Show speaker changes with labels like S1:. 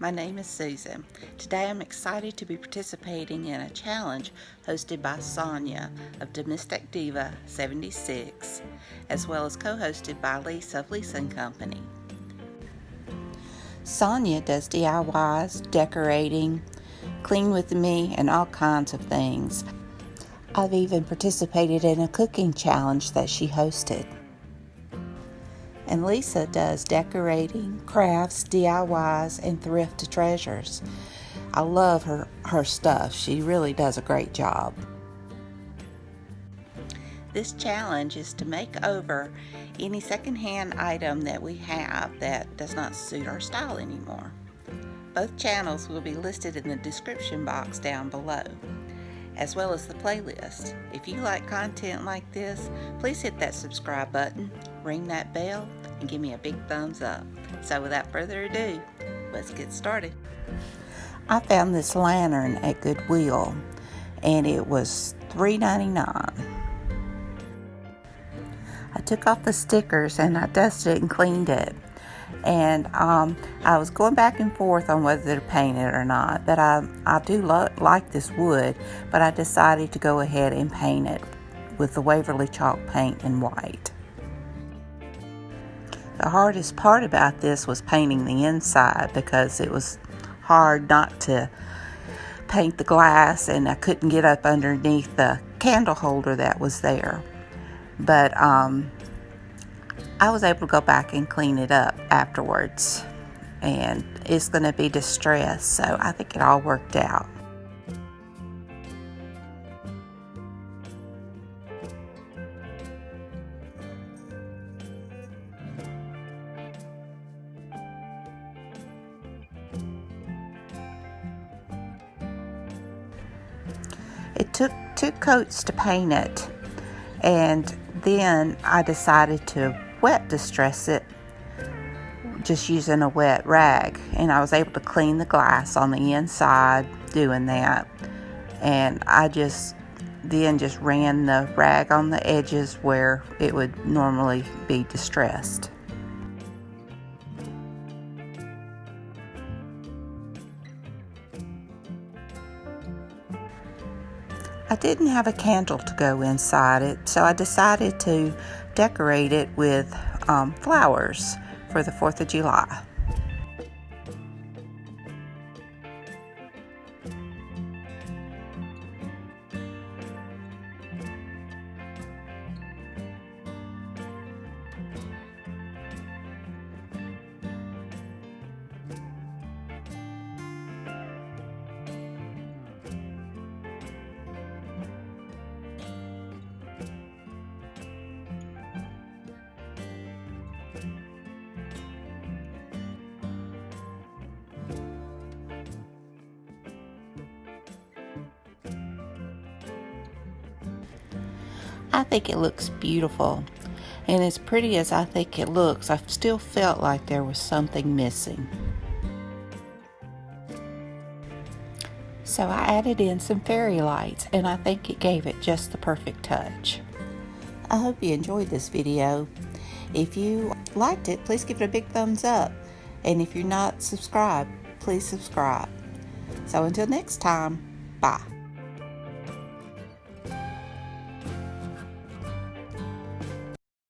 S1: my name is Susan. Today I'm excited to be participating in a challenge hosted by Sonya of Domestic Diva 76, as well as co-hosted by Lisa of Lisa & Company. Sonya does DIYs, decorating, clean with me, and all kinds of things. I've even participated in a cooking challenge that she hosted. And Lisa does decorating, crafts, DIYs, and thrift treasures. I love her stuff. She really does a great job. This challenge is to make over any secondhand item that we have that does not suit our style anymore. Both channels will be listed in the description box down below, as well as the playlist. If you like content like this, please hit that subscribe button, ring that bell, and give me a big thumbs up. So without further ado, let's get started. I found this lantern at Goodwill, and it was $3.99. I took off the stickers and I dusted it and cleaned it. And I was going back and forth on whether to paint it or not, but I do like this wood, but I decided to go ahead and paint it with the Waverly chalk paint in white. The hardest part about this was painting the inside, because it was hard not to paint the glass, and I couldn't get up underneath the candle holder that was there. But I was able to go back and clean it up afterwards, and it's going to be distressed, so I think it all worked out. It took 2 coats to paint it, and then I decided to wet distress it just using a wet rag, and I was able to clean the glass on the inside doing that. And I just ran the rag on the edges where it would normally be distressed. I didn't have a candle to go inside it, so I decided to decorate it with flowers for the 4th of July. I think it looks beautiful, and as pretty as I think it looks, I still felt like there was something missing. So I added in some fairy lights, and I think it gave it just the perfect touch. I hope you enjoyed this video. If you liked it, please give it a big thumbs up, and if you're not subscribed, please subscribe. So until next time, bye.